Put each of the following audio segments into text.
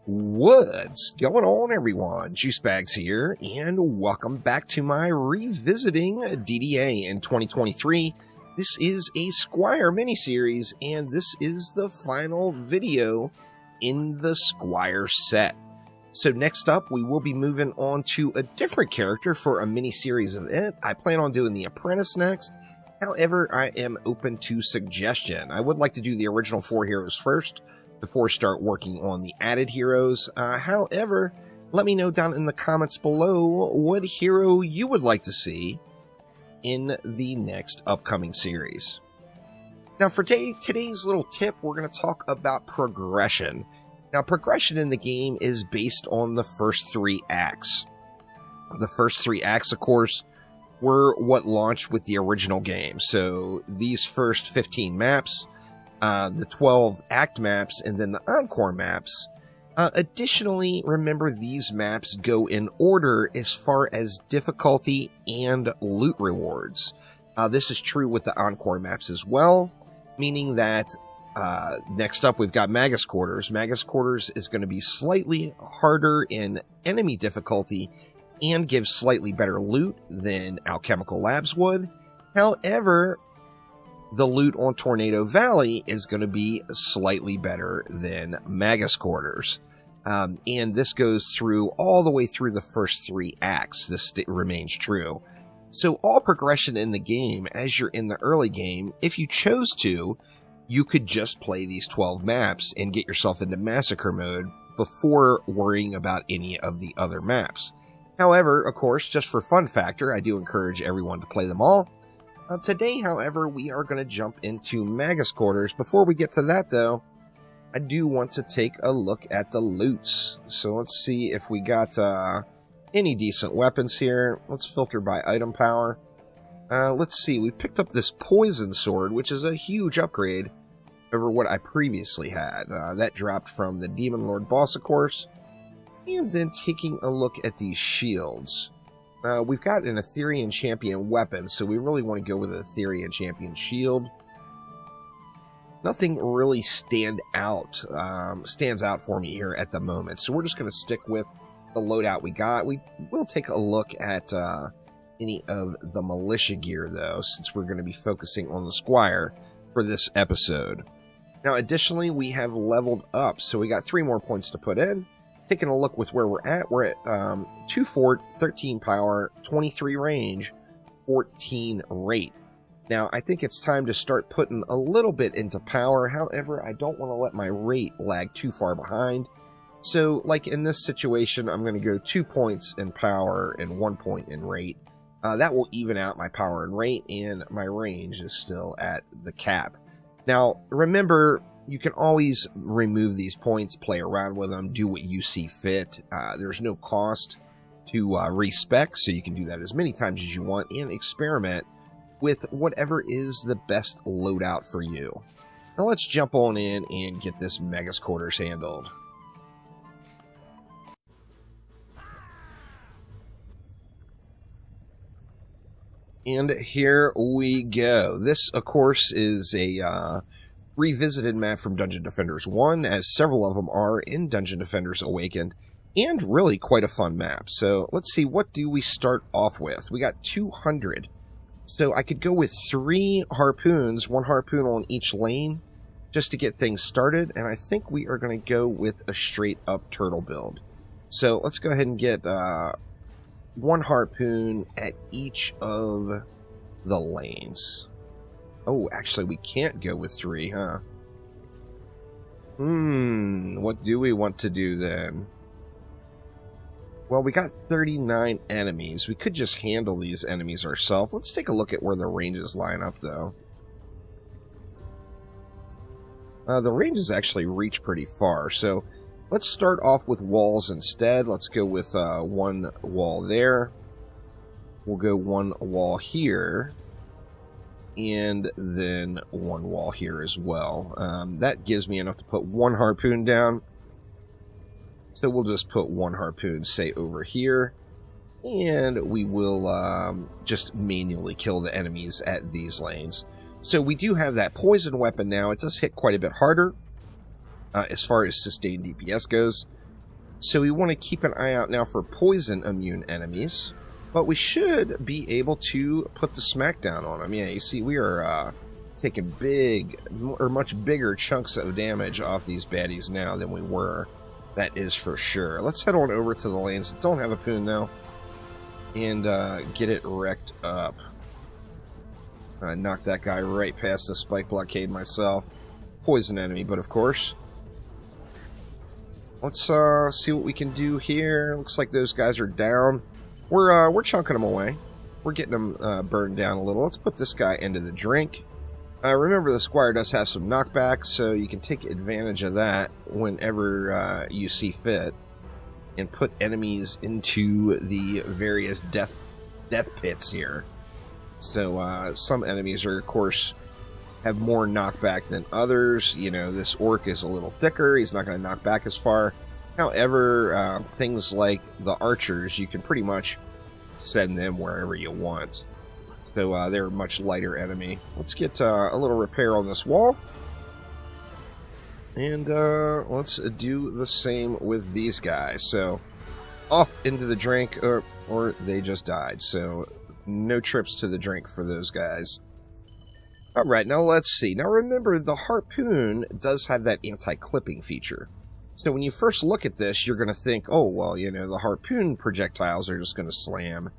What's going on, everyone? Juicebags here, and welcome back to my revisiting DDA in 2023. This is a Squire miniseries, and this is the final video in the Squire set. So next up, we will be moving on to a different character for a miniseries event. I plan on doing the Apprentice next. However, I am open to suggestion. I would like to do the original 4 heroes first, before start working on the added heroes. However, let me know down in the comments below what hero you would like to see in the next upcoming series. Now for today's little tip, we're going to talk about progression. Now progression in the game is based on the first 3 acts. The first 3 acts, of course, were what launched with the original game. So these first 15 maps, the 12 act maps, and then the encore maps. Additionally, remember these maps go in order as far as difficulty and loot rewards. This is true with the encore maps as well, meaning that next up we've got Magus Quarters. Magus Quarters is going to be slightly harder in enemy difficulty and give slightly better loot than Alchemical Labs would. However, the loot on Tornado Valley is going to be slightly better than Magus Quarters. And this goes through all the way through the first 3 acts. This remains true. So all progression in the game, as you're in the early game, if you chose to, you could just play these 12 maps and get yourself into Massacre mode before worrying about any of the other maps. However, of course, just for fun factor, I do encourage everyone to play them all. Today, however, we are going to jump into Magus Quarters. Before we get to that, though, I do want to take a look at the loots. So let's see if we got any decent weapons here. Let's filter by item power. Let's see, we picked up this Poison Sword, which is a huge upgrade over what I previously had. That dropped from the Demon Lord boss, of course. And then taking a look at these shields. We've got an Ethereum Champion weapon, so we really want to go with an Ethereum Champion shield. Nothing really stands out for me here at the moment, so we're just going to stick with the loadout we got. We will take a look at any of the militia gear, though, since we're going to be focusing on the Squire for this episode. Now, additionally, we have leveled up, so we got 3 more points to put in. Taking a look with where we're at 2 fort, 13 power, 23 range, 14 rate. Now, I think it's time to start putting a little bit into power. However, I don't want to let my rate lag too far behind. So, like in this situation, I'm going to go 2 points in power and 1 point in rate. That will even out my power and rate, and my range is still at the cap. Now, remember, you can always remove these points, play around with them, do what you see fit. There's no cost to respec, so you can do that as many times as you want and experiment with whatever is the best loadout for you. Now let's jump on in and get this Magus Quarters handled. And here we go. This, of course, is a revisited map from Dungeon Defenders 1, as several of them are in Dungeon Defenders Awakened, and really quite a fun map. So let's see, what do we start off with? We got 200. So I could go with 3 harpoons, 1 harpoon on each lane, just to get things started, and I think we are going to go with a straight up turtle build. So let's go ahead and get 1 harpoon at each of the lanes. Oh, actually, we can't go with 3, huh? What do we want to do then? Well, we got 39 enemies. We could just handle these enemies ourselves. Let's take a look at where the ranges line up, though. The ranges actually reach pretty far, so let's start off with walls instead. Let's go with 1 wall there. We'll go 1 wall here. And then 1 wall here as well. That gives me enough to put 1 harpoon down. So we'll just put 1 harpoon, say, over here. And we will just manually kill the enemies at these lanes. So we do have that poison weapon now. It does hit quite a bit harder as far as sustained DPS goes. So we want to keep an eye out now for poison immune enemies. But we should be able to put the smackdown on them. Yeah, you see, we are taking big, or much bigger chunks of damage off these baddies now than we were. That is for sure. Let's head on over to the lanes that don't have a poon now. And get it wrecked up. I knocked that guy right past the spike blockade myself. Poison enemy, but of course. Let's see what we can do here. Looks like those guys are down. We're chunking them away. We're getting them burned down a little. Let's put this guy into the drink. Remember, the Squire does have some knockback, so you can take advantage of that whenever you see fit, and put enemies into the various death pits here. So some enemies are, of course, have more knockback than others. You know, this orc is a little thicker. He's not going to knock back as far. However, things like the archers, you can pretty much send them wherever you want. So they're a much lighter enemy. Let's get a little repair on this wall. And let's do the same with these guys. So off into the drink, or they just died. So no trips to the drink for those guys. Alright, now let's see. Now remember, the harpoon does have that anti-clipping feature. So when you first look at this, you're going to think, oh, well, you know, the harpoon projectiles are just going to slam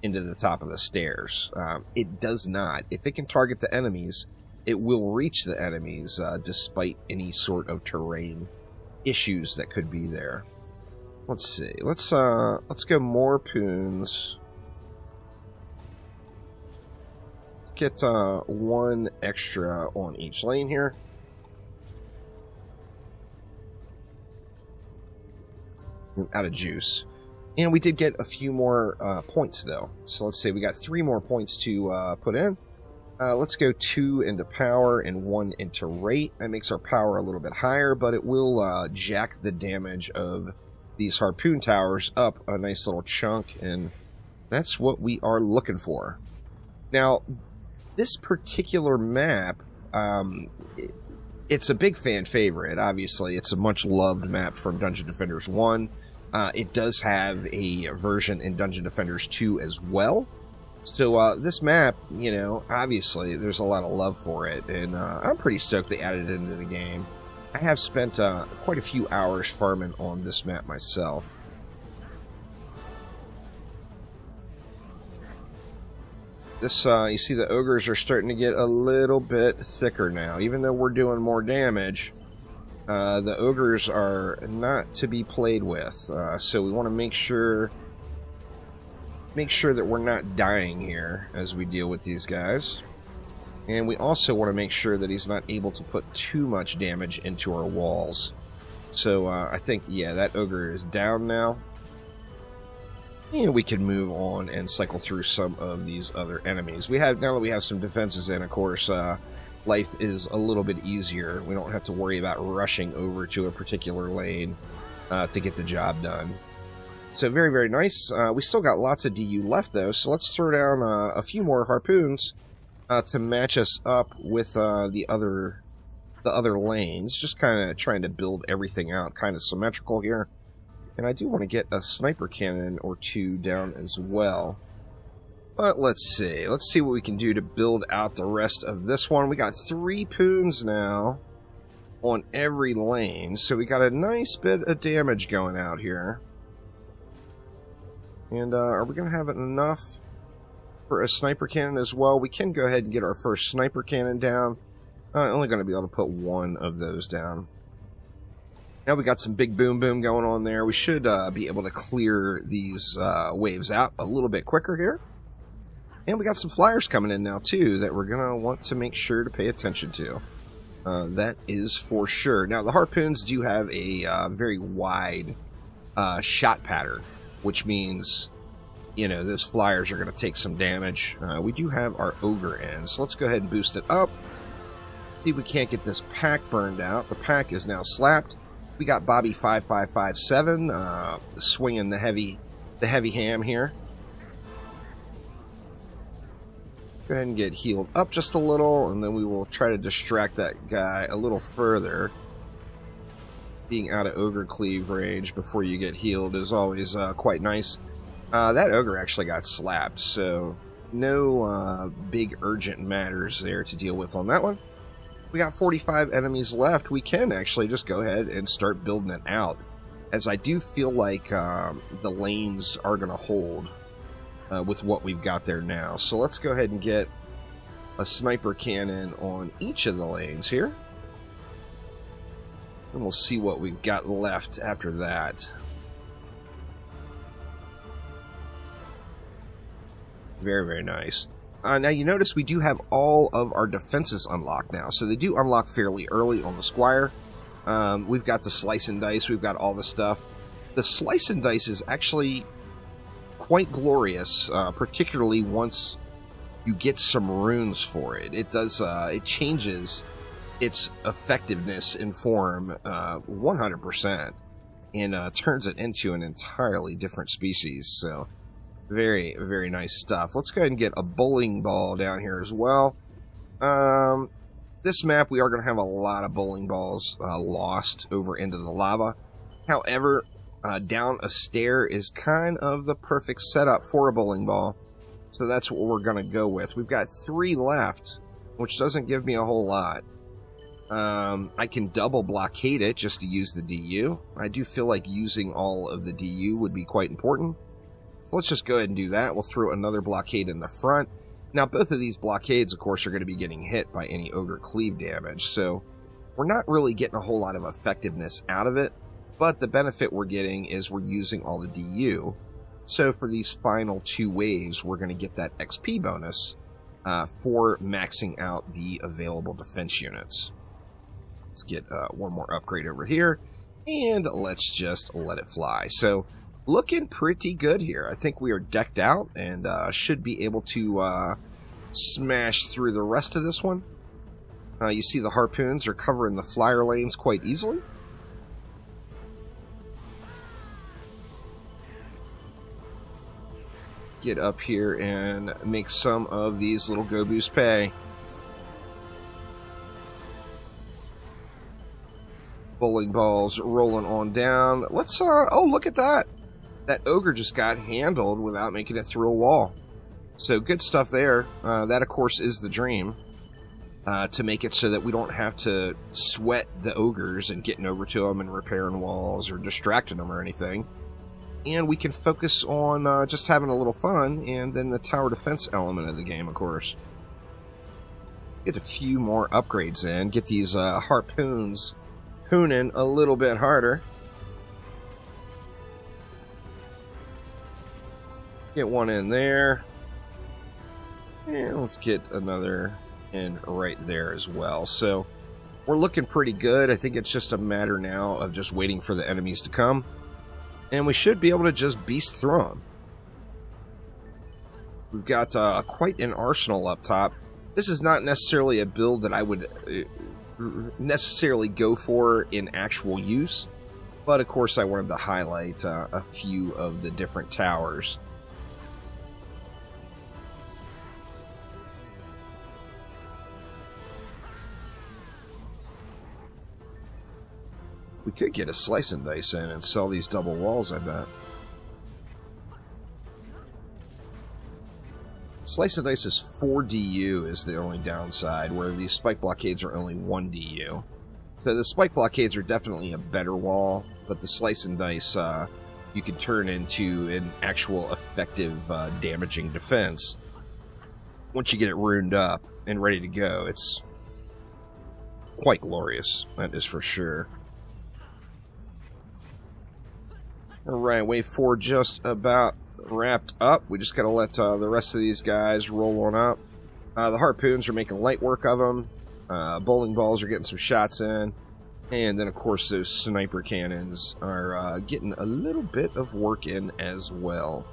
into the top of the stairs. It does not. If it can target the enemies, it will reach the enemies despite any sort of terrain issues that could be there. Let's see. Let's go more poons. Let's get one extra on each lane here. Out of juice. And we did get a few more points, though. So let's say we got 3 more points to put in. Let's go 2 into power and 1 into rate. That makes our power a little bit higher, but it will jack the damage of these harpoon towers up a nice little chunk, and that's what we are looking for. Now, this particular map, it's a big fan favorite. Obviously, it's a much-loved map from Dungeon Defenders 1. It does have a version in Dungeon Defenders 2 as well. So this map, you know, obviously there's a lot of love for it, and I'm pretty stoked they added it into the game. I have spent quite a few hours farming on this map myself. This, you see the ogres are starting to get a little bit thicker now. Even though we're doing more damage, the ogres are not to be played with. So we want to make sure that we're not dying here as we deal with these guys. And we also want to make sure that he's not able to put too much damage into our walls. So I think, yeah, that ogre is down now. And we can move on and cycle through some of these other enemies. Now that we have some defenses in, of course, life is a little bit easier. We don't have to worry about rushing over to a particular lane to get the job done. So very, very nice. We still got lots of DU left, though, so let's throw down a few more harpoons to match us up with the other lanes. Just kind of trying to build everything out kind of symmetrical here. And I do want to get a sniper cannon or 2 down as well. But let's see. Let's see what we can do to build out the rest of this one. We got 3 poons now on every lane. So we got a nice bit of damage going out here. And are we going to have enough for a sniper cannon as well? We can go ahead and get our first sniper cannon down. Only going to be able to put 1 of those down. Now we got some big boom boom going on there. We should be able to clear these waves out a little bit quicker here. And we got some flyers coming in now, too, that we're going to want to make sure to pay attention to. That is for sure. Now, the harpoons do have a very wide shot pattern, which means, you know, those flyers are going to take some damage. We do have our ogre in, so let's go ahead and boost it up. See if we can't get this pack burned out. The pack is now slapped. We got Bobby 5557 swinging the heavy ham here. Go ahead and get healed up just a little, and then we will try to distract that guy a little further. being out of ogre cleave range before you get healed is always quite nice. That ogre actually got slapped, so no big urgent matters there to deal with on that one. We got 45 enemies left. We can actually just go ahead and start building it out, as I do feel like the lanes are going to hold with what we've got there now. So let's go ahead and get a sniper cannon on each of the lanes here. And we'll see what we've got left after that. Very, very nice. Now you notice we do have all of our defenses unlocked now. So they do unlock fairly early on the Squire. We've got the slice and dice. We've got all the stuff. The slice and dice is actually quite glorious, particularly once you get some runes for it. It does. It changes its effectiveness in form 100% and turns it into an entirely different species. So very, very nice stuff. Let's go ahead and get a bowling ball down here as well. This map, we are going to have a lot of bowling balls lost over into the lava. However, down a stair is kind of the perfect setup for a bowling ball. So that's what we're going to go with. We've got 3 left, which doesn't give me a whole lot. I can double blockade it just to use the DU. I do feel like using all of the DU would be quite important. Let's just go ahead and do that. We'll throw another blockade in the front. Now, both of these blockades, of course, are going to be getting hit by any ogre cleave damage, so we're not really getting a whole lot of effectiveness out of it, but the benefit we're getting is we're using all the DU. So for these final 2 waves, we're going to get that XP bonus for maxing out the available defense units. Let's get one more upgrade over here, and let's just let it fly. So looking pretty good here. I think we are decked out and should be able to smash through the rest of this one. You see the harpoons are covering the flyer lanes quite easily. Get up here and make some of these little Gobus pay. Bowling balls rolling on down. Let's, oh, look at that. That ogre just got handled without making it through a wall. So good stuff there. That, of course, is the dream. To make it so that we don't have to sweat the ogres and getting over to them and repairing walls or distracting them or anything. And we can focus on just having a little fun, and then the tower defense element of the game, of course. Get a few more upgrades in. Get these harpoons hooning a little bit harder. Get one in there. And let's get another in right there as well. So we're looking pretty good. I think it's just a matter now of just waiting for the enemies to come. And we should be able to just beast through them. We've got quite an arsenal up top. This is not necessarily a build that I would necessarily go for in actual use. But of course I wanted to highlight a few of the different towers. We could get a slice and dice in and sell these double walls, I bet. Slice and dice is 4 DU is the only downside, where these spike blockades are only 1 DU. So the spike blockades are definitely a better wall, but the slice and dice you can turn into an actual effective damaging defense. Once you get it runed up and ready to go, it's quite glorious, that is for sure. Alright, wave 4 just about wrapped up. We just got to let the rest of these guys roll on up. The harpoons are making light work of them. Bowling balls are getting some shots in. And then, of course, those sniper cannons are getting a little bit of work in as well.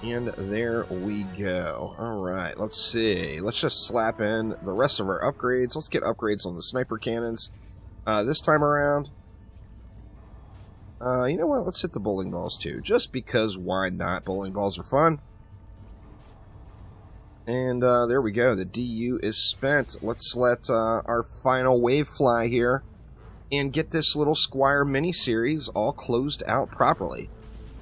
And there we go. Alright, let's see. Let's just slap in the rest of our upgrades. Let's get upgrades on the sniper cannons this time around. You know what? Let's hit the bowling balls too. Just because, why not? Bowling balls are fun. And there we go. The DU is spent. Let's let our final wave fly here. and get this little Squire mini-series all closed out properly.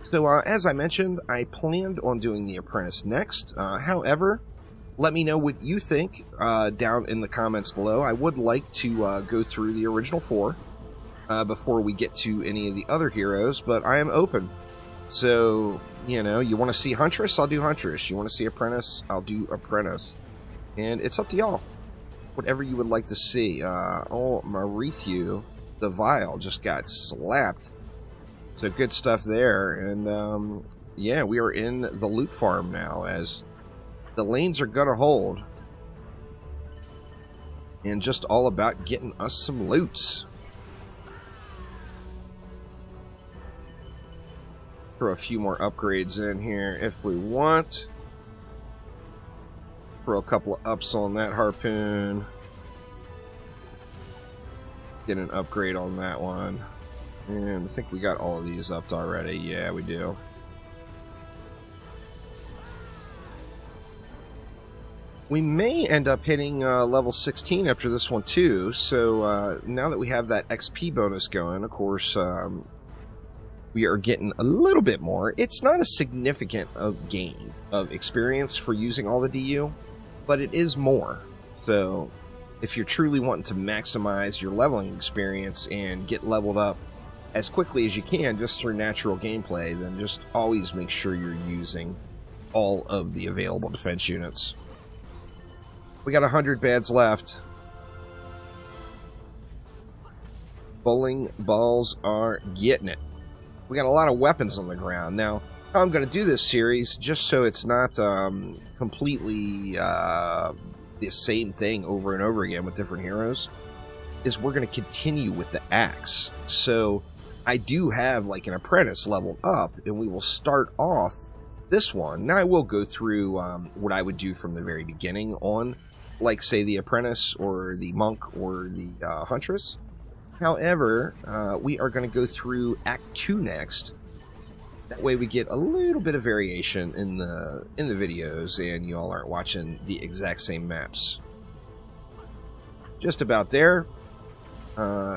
So, as I mentioned, I planned on doing The Apprentice next. However, let me know what you think down in the comments below. I would like to go through the original 4 before we get to any of the other heroes, but I am open. So, you know, you want to see Huntress? I'll do Huntress. You want to see Apprentice? I'll do Apprentice. And it's up to y'all. Whatever you would like to see. Oh, Marithu, the Vile, just got slapped. So good stuff there. And, yeah, we are in the loot farm now, as the lanes are going to hold. And just all about getting us some loots. Throw a few more upgrades in here if we want. Throw a couple of ups on that harpoon. Get an upgrade on that one. And I think we got all of these upped already. Yeah, we do. We may end up hitting level 16 after this one too. So now that we have that XP bonus going, of course, we are getting a little bit more. It's not a significant gain of experience for using all the DU, but it is more. So if you're truly wanting to maximize your leveling experience and get leveled up as quickly as you can just through natural gameplay, then just always make sure you're using all of the available defense units. We got 100 beds left. Bowling balls are getting it. We got a lot of weapons on the ground. Now, how I'm going to do this series, just so it's not completely the same thing over and over again with different heroes, is we're going to continue with the axe. So I do have like an apprentice leveled up, and we will start off this one. Now I will go through what I would do from the very beginning on, like say the apprentice or the monk or the huntress. However, we are going to go through Act 2 next. That way we get a little bit of variation in the videos, and you all aren't watching the exact same maps. Just about there.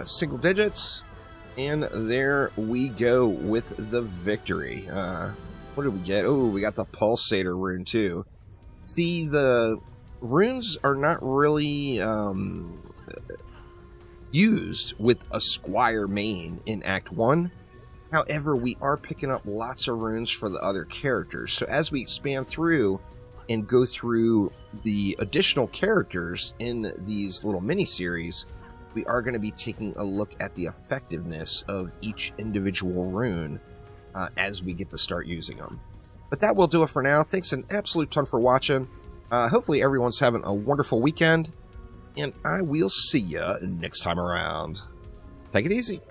Single digits. And there we go with the victory. What did we get? Oh, we got the Pulsator rune too. See, the runes are not really used with a Squire main in Act 1. However, we are picking up lots of runes for the other characters. So as we expand through and go through the additional characters in these little mini-series, we are going to be taking a look at the effectiveness of each individual rune as we get to start using them. But that will do it for now. Thanks an absolute ton for watching. Hopefully everyone's having a wonderful weekend, and I will see ya next time around. Take it easy.